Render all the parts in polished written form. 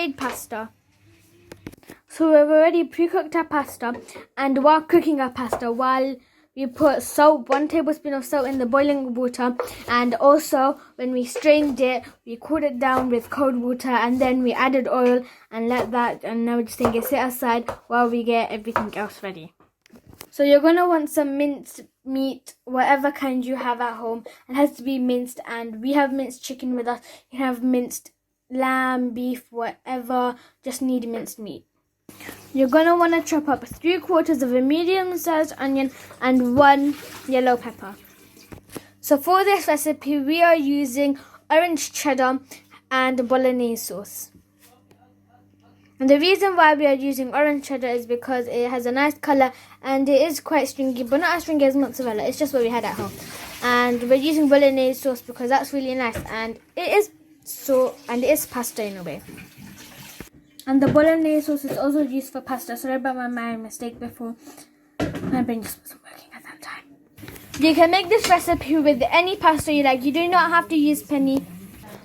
pre-made pasta. So we've already pre-cooked our pasta, and while cooking our pasta, we put salt, 1 tablespoon of salt in the boiling water, and also when we strained it, we cooled it down with cold water, and then we added oil and and now we're just going to set aside while we get everything else ready. So you're going to want some minced meat, whatever kind you have at home. It has to be minced, and we have minced chicken with us. You can have minced lamb, beef, whatever, just need minced meat. You're going to want to chop up 3/4 of a medium-sized onion and 1 yellow pepper. So for this recipe, we are using orange cheddar and bolognese sauce. And the reason why we are using orange cheddar is because it has a nice colour and it is quite stringy, but not as stringy as mozzarella. It's just what we had at home. And we're using bolognese sauce because that's really nice, and it is pasta in a way. And the bolognese sauce is also used for pasta. Sorry about my mistake before. My brain just wasn't working at that time. You can make this recipe with any pasta you like. You do not have to use penny.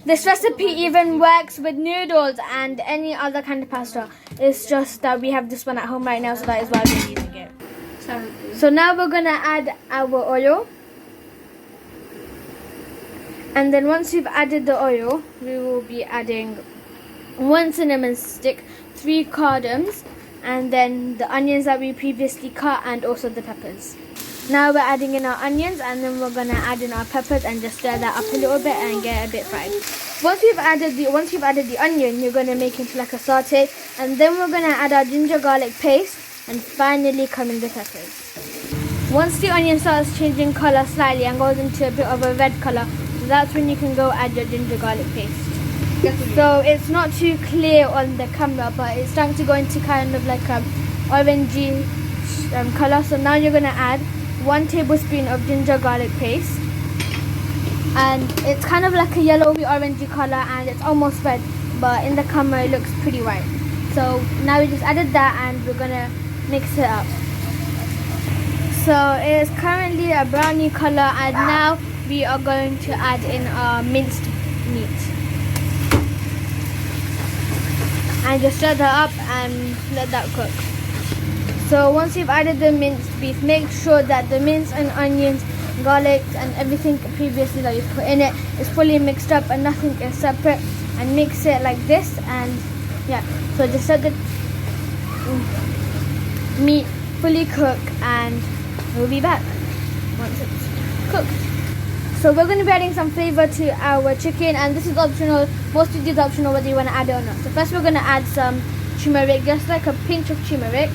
This recipe even works with noodles and any other kind of pasta. It's just that we have this one at home right now, so that is why we're using it. So now we're going to add our oil. And then once we've added the oil, we will be adding 1 cinnamon stick, 3 cardamoms, and then the onions that we previously cut, and also the peppers. Now we're adding in our onions, and then we're gonna add in our peppers and just stir that up a little bit and get a bit fried. Once you've added the onion, you're gonna make it into like a saute, and then we're gonna add our ginger garlic paste, and finally come in the peppers. Once the onion starts changing color slightly and goes into a bit of a red color, that's when you can go add your ginger garlic paste. So it's not too clear on the camera, but it's starting to go into kind of like a orangey color. So now you're gonna add 1 tablespoon of ginger garlic paste, and it's kind of like a yellowy orangey color, and it's almost red, but in the camera it looks pretty white. So now we just added that, and we're gonna mix it up. So it is currently a brownie color, and now we are going to add in our minced meat. And just stir that up and let that cook. So once you've added the minced beef, make sure that the mince and onions, garlic and everything previously that you put in it is fully mixed up and nothing is separate, and mix it like this. And yeah, so just let the meat fully cook, and we'll be back once it's cooked. So we're going to be adding some flavor to our chicken, and this is optional. Most of these are optional whether you want to add it or not. So first we're going to add some turmeric, just like a pinch of turmeric,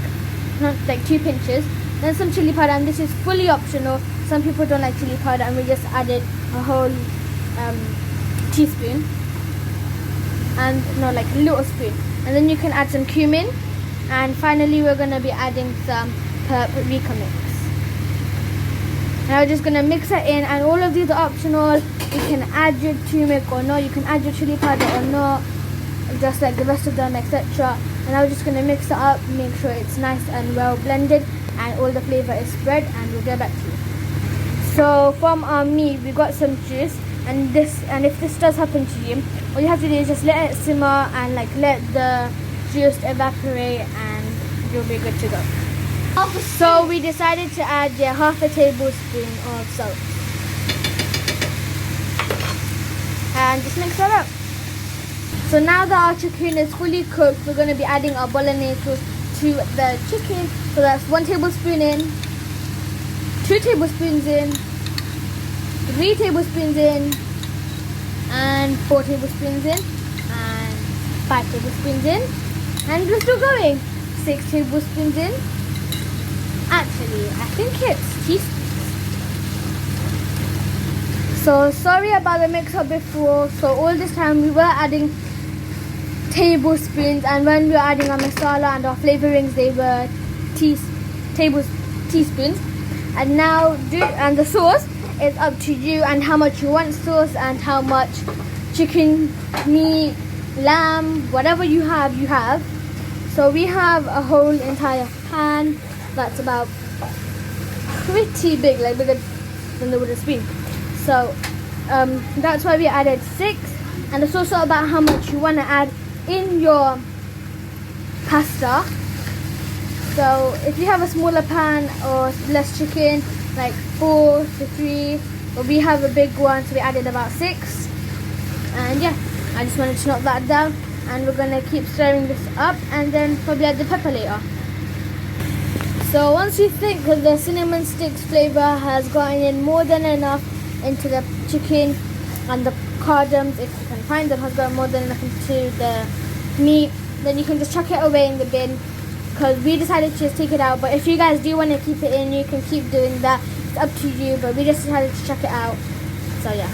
not like 2 pinches. Then some chili powder, and this is fully optional. Some people don't like chili powder, and we just added a whole teaspoon, and no, like a little spoon. And then you can add some cumin, and finally we're going to be adding some paprika mix. Now we're just going to mix it in, and all of these are optional. You can add your turmeric or not, you can add your chili powder or not, just like the rest of them, etc. And now we're just going to mix it up, make sure it's nice and well blended and all the flavor is spread, and we'll get back to you. So from our meat we got some juice, and if this does happen to you, all you have to do is just let it simmer and like let the juice evaporate, and you'll be good to go. So we decided to add half a tablespoon of salt, and just mix that up. So now that our chicken is fully cooked, we're going to be adding our bolognese sauce to the chicken. So that's 1 tablespoon in, 2 tablespoons in, 3 tablespoons in, and 4 tablespoons in, and 5 tablespoons in, and we're still going. 6 tablespoons in. Actually, I think it's teaspoons. So sorry about the mix-up before. So all this time we were adding tablespoons, and when we were adding our masala and our flavorings, they were teaspoons. And now and the sauce is up to you and how much you want sauce and how much chicken, meat, lamb, whatever you have, you have. So we have a whole entire pan that's about pretty big, like bigger than the wooden spoon. So that's why we added 6, and it's also about how much you want to add in your pasta. So if you have a smaller pan or less chicken, like 4 to 3, but we have a big one, so we added about 6. And yeah, I just wanted to knock that down, and we're gonna keep stirring this up and then probably add the pepper later. So once you think that the cinnamon sticks flavor has gotten in more than enough into the chicken, and the cardamom, if you can find them, has gotten more than enough into the meat, then you can just chuck it away in the bin, because we decided to just take it out. But if you guys do want to keep it in, you can keep doing that. It's up to you, but we just decided to chuck it out. So yeah.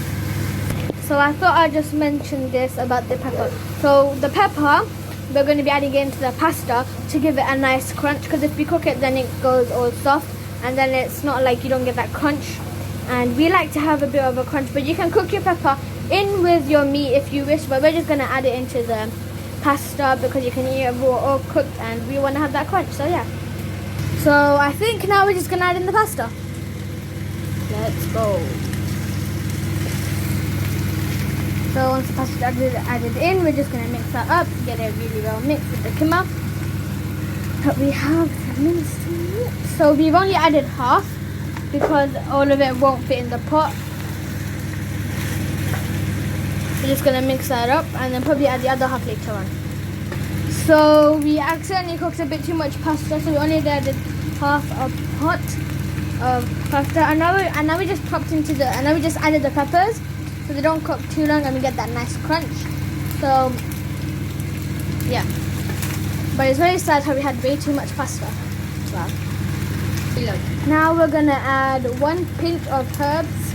So I thought I'd just mention this about the pepper. So the pepper, we're going to be adding it into the pasta to give it a nice crunch, because if we cook it then it goes all soft, and then it's not like you don't get that crunch. And we like to have a bit of a crunch, but you can cook your pepper in with your meat if you wish, but we're just going to add it into the pasta because you can eat it raw or cooked, and we want to have that crunch. So yeah. So I think now we're just going to add in the pasta. Let's go. So once the pasta is added in, we're just going to mix that up, get it really well mixed with the kimma. But we have the minced meat. So we've only added half because all of it won't fit in the pot. We're just going to mix that up and then probably add the other half later on. So we accidentally cooked a bit too much pasta, so we only added half a pot of pasta. And now we just popped into the, and now we just added the peppers, so they don't cook too long and we get that nice crunch. So yeah, but it's very sad how we had way too much pasta. Wow. Now we're gonna add 1 pinch of herbs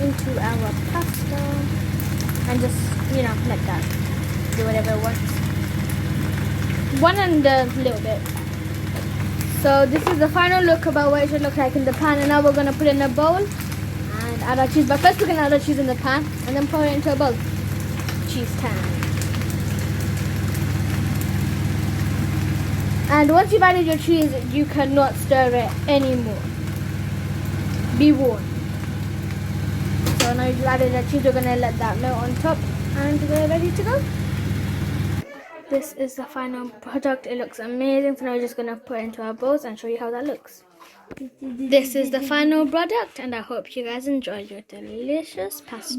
into our pasta and just, you know, let that do whatever it wants. 1 and a little bit. So this is the final look about what it should look like in the pan, and now we're gonna put it in a bowl and add our cheese. But first we're gonna add our cheese in the pan and then pour it into a bowl. Cheese time. And once you've added your cheese, you cannot stir it anymore. Be warned. So now you've added the cheese, we're gonna let that melt on top, and we're ready to go. This is the final product. It looks amazing. So now we're just gonna put it into our bowls and show you how that looks. This is the final product, and I hope you guys enjoyed your delicious pasta.